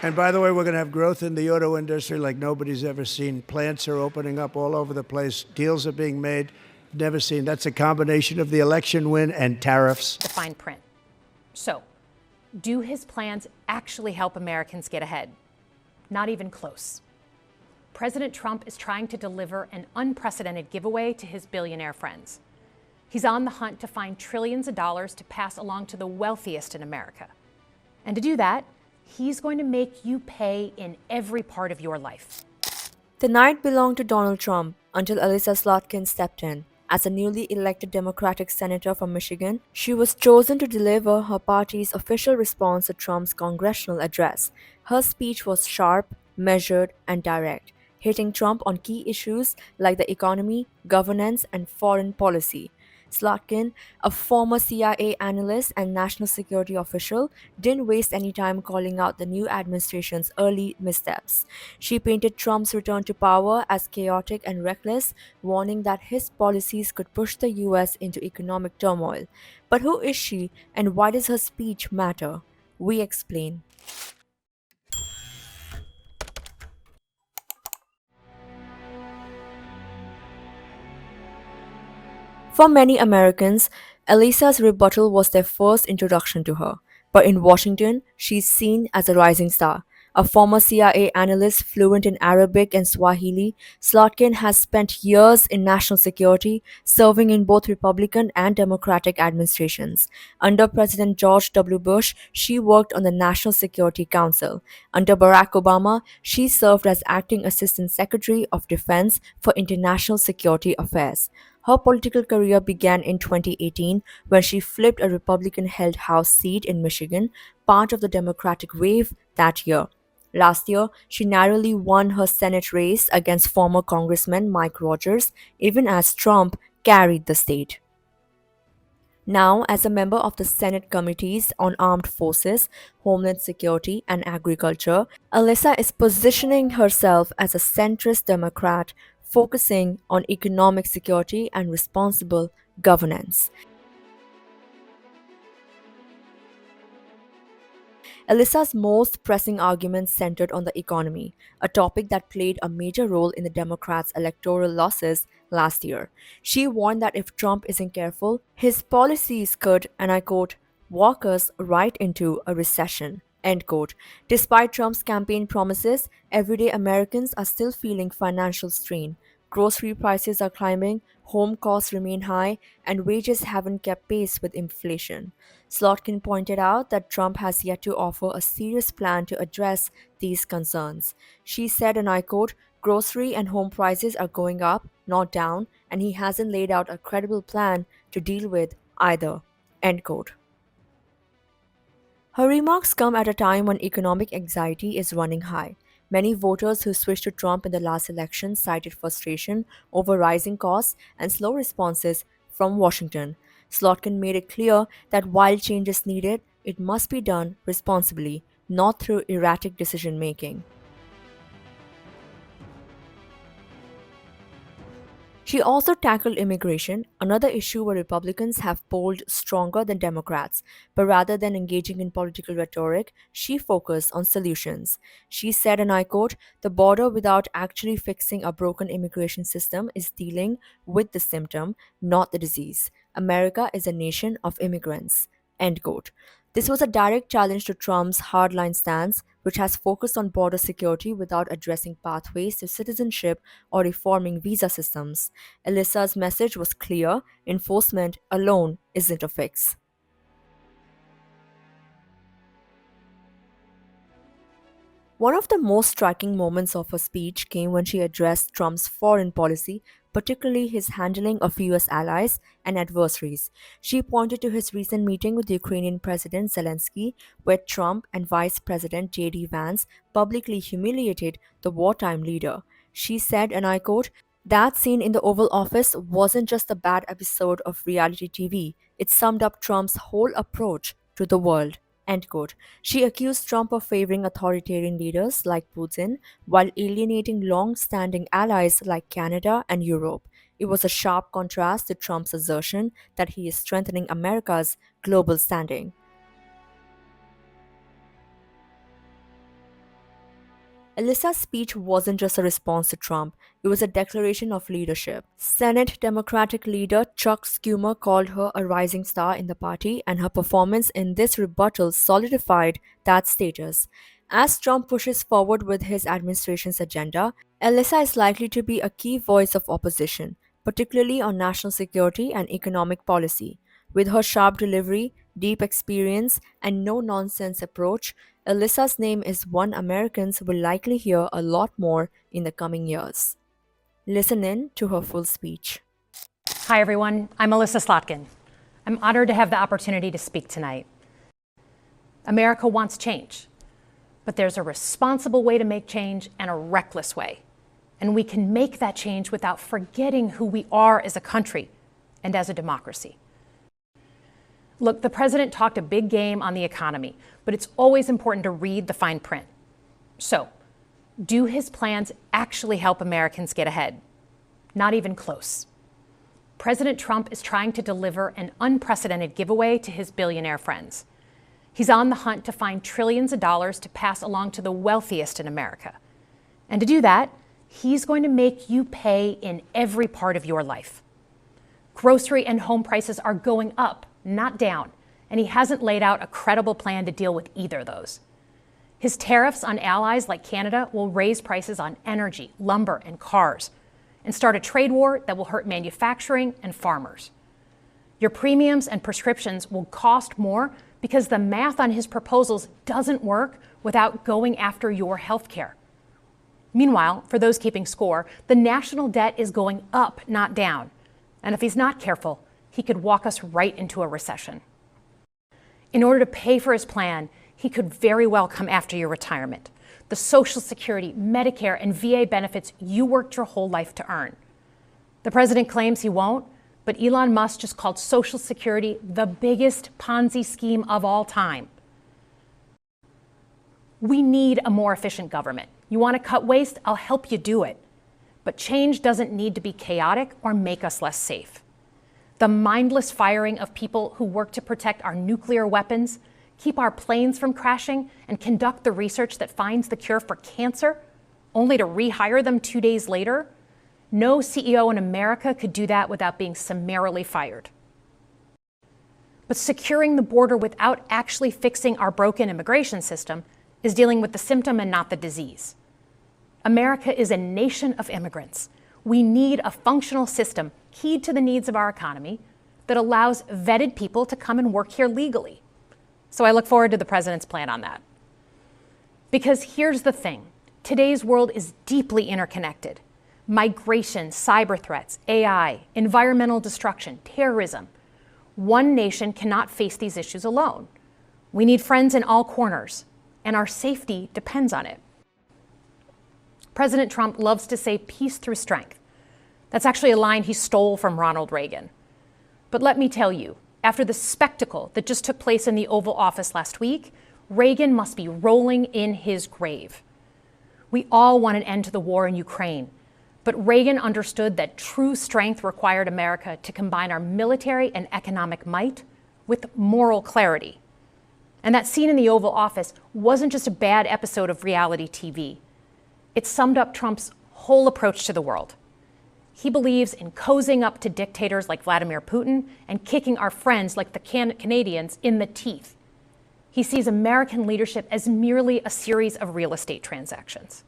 And by the way, we're going to have growth in the auto industry like nobody's ever seen. Plants are opening up all over the place. Deals are being made. Never seen. That's a combination of the election win and tariffs. The fine print. So, do his plans actually help Americans get ahead? Not even close. President Trump is trying to deliver an unprecedented giveaway to his billionaire friends. He's on the hunt to find trillions of dollars to pass along to the wealthiest in America. And to do that, he's going to make you pay in every part of your life. The night belonged to Donald Trump until Elissa Slotkin stepped in. As a newly elected Democratic senator from Michigan, she was chosen to deliver her party's official response to Trump's congressional address. Her speech was sharp, measured, and direct, hitting Trump on key issues like the economy, governance, and foreign policy. Slotkin, a former CIA analyst and national security official, didn't waste any time calling out the new administration's early missteps. She painted Trump's return to power as chaotic and reckless, warning that his policies could push the US into economic turmoil. But who is she, and why does her speech matter? We explain. For many Americans, Elisa's rebuttal was their first introduction to her, but in Washington, she's seen as a rising star. A former CIA analyst fluent in Arabic and Swahili, Slotkin has spent years in national security, serving in both Republican and Democratic administrations. Under President George W. Bush, she worked on the National Security Council. Under Barack Obama, she served as acting Assistant Secretary of Defense for International Security Affairs. Her political career began in 2018 when she flipped a Republican held House seat in Michigan, part of the Democratic wave that year. Last year, she narrowly won her Senate race against former Congressman Mike Rogers, even as Trump carried the state. Now, as a member of the Senate Committees on Armed Forces, Homeland Security, and Agriculture, Alyssa is positioning herself as a centrist Democrat focusing on economic security and responsible governance. Alyssa's most pressing arguments centered on the economy, a topic that played a major role in the Democrats' electoral losses last year. She warned that if Trump isn't careful, his policies could, and I quote, walk us right into a recession. End quote. Despite Trump's campaign promises, everyday Americans are still feeling financial strain. Grocery prices are climbing, home costs remain high, and wages haven't kept pace with inflation. Slotkin pointed out that Trump has yet to offer a serious plan to address these concerns. She said, and I quote, grocery and home prices are going up, not down, and he hasn't laid out a credible plan to deal with either. End quote. Her remarks come at a time when economic anxiety is running high. Many voters who switched to Trump in the last election cited frustration over rising costs and slow responses from Washington. Slotkin made it clear that while change is needed, it must be done responsibly, not through erratic decision making. She also tackled immigration, another issue where Republicans have polled stronger than Democrats. But rather than engaging in political rhetoric, she focused on solutions. She said, and I quote, the border without actually fixing a broken immigration system is dealing with the symptom, not the disease. America is a nation of immigrants. End quote. This was a direct challenge to Trump's hardline stance, which has focused on border security without addressing pathways to citizenship or reforming visa systems. Alyssa's message was clear: enforcement alone isn't a fix. One of the most striking moments of her speech came when she addressed Trump's foreign policy, particularly his handling of US allies and adversaries. She pointed to his recent meeting with Ukrainian President Zelensky, where Trump and Vice President JD Vance publicly humiliated the wartime leader. She said, and I quote, that scene in the Oval Office wasn't just a bad episode of reality TV, it summed up Trump's whole approach to the world. End quote. She accused Trump of favoring authoritarian leaders like Putin while alienating long standing allies like Canada and Europe. It was a sharp contrast to Trump's assertion that he is strengthening America's global standing. Elissa's speech wasn't just a response to Trump, it was a declaration of leadership. Senate Democratic leader Chuck Schumer called her a rising star in the party, and her performance in this rebuttal solidified that status. As Trump pushes forward with his administration's agenda, Elissa is likely to be a key voice of opposition, particularly on national security and economic policy. With her sharp delivery, deep experience, and no nonsense approach, Elissa's name is one Americans will likely hear a lot more in the coming years. Listen in to her full speech. Hi, everyone. I'm Elissa Slotkin. I'm honored to have the opportunity to speak tonight. America wants change, but there's a responsible way to make change and a reckless way. And we can make that change without forgetting who we are as a country and as a democracy. Look, the president talked a big game on the economy, but it's always important to read the fine print. So, do his plans actually help Americans get ahead? Not even close. President Trump is trying to deliver an unprecedented giveaway to his billionaire friends. He's on the hunt to find trillions of dollars to pass along to the wealthiest in America. And to do that, he's going to make you pay in every part of your life. Grocery and home prices are going up, not down, and he hasn't laid out a credible plan to deal with either of those. His tariffs on allies like Canada will raise prices on energy, lumber, and cars, and start a trade war that will hurt manufacturing and farmers. Your premiums and prescriptions will cost more because the math on his proposals doesn't work without going after your health care. Meanwhile, for those keeping score, the national debt is going up, not down. And if he's not careful, he could walk us right into a recession. In order to pay for his plan, he could very well come after your retirement, the Social Security, Medicare, and VA benefits you worked your whole life to earn. The president claims he won't, but Elon Musk just called Social Security the biggest Ponzi scheme of all time. We need a more efficient government. You want to cut waste? I'll help you do it. But change doesn't need to be chaotic or make us less safe. The mindless firing of people who work to protect our nuclear weapons, keep our planes from crashing, and conduct the research that finds the cure for cancer, only to rehire them 2 days later, no CEO in America could do that without being summarily fired. But securing the border without actually fixing our broken immigration system is dealing with the symptom and not the disease. America is a nation of immigrants. We need a functional system keyed to the needs of our economy that allows vetted people to come and work here legally. So I look forward to the president's plan on that. Because here's the thing, today's world is deeply interconnected. Migration, cyber threats, AI, environmental destruction, terrorism. One nation cannot face these issues alone. We need friends in all corners, and our safety depends on it. President Trump loves to say peace through strength. That's actually a line he stole from Ronald Reagan. But let me tell you, after the spectacle that just took place in the Oval Office last week, Reagan must be rolling in his grave. We all want an end to the war in Ukraine, but Reagan understood that true strength required America to combine our military and economic might with moral clarity. And that scene in the Oval Office wasn't just a bad episode of reality TV. It summed up Trump's whole approach to the world. He believes in cozying up to dictators like Vladimir Putin and kicking our friends like the Canadians in the teeth. He sees American leadership as merely a series of real estate transactions.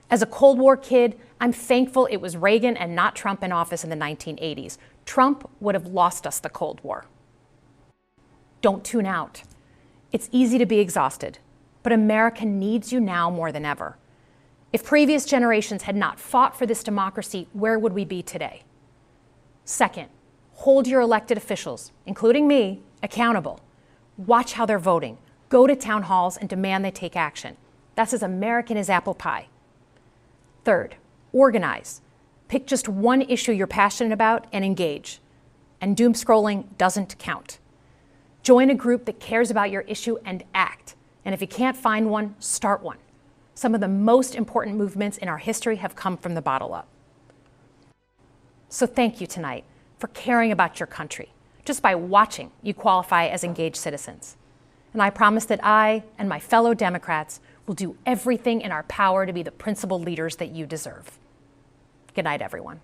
As a Cold War kid, I'm thankful it was Reagan and not Trump in office in the 1980s. Trump would have lost us the Cold War. Don't tune out. It's easy to be exhausted, but America needs you now more than ever. If previous generations had not fought for this democracy, where would we be today? Second, hold your elected officials, including me, accountable. Watch how they're voting. Go to town halls and demand they take action. That's as American as apple pie. Third, organize. Pick just one issue you're passionate about and engage. And doom scrolling doesn't count. Join a group that cares about your issue and act. And if you can't find one, start one. Some of the most important movements in our history have come from the bottle up. So thank you tonight for caring about your country. Just by watching, you qualify as engaged citizens. And I promise that I and my fellow Democrats We'll do everything in our power to be the principled leaders that you deserve. Good night, everyone.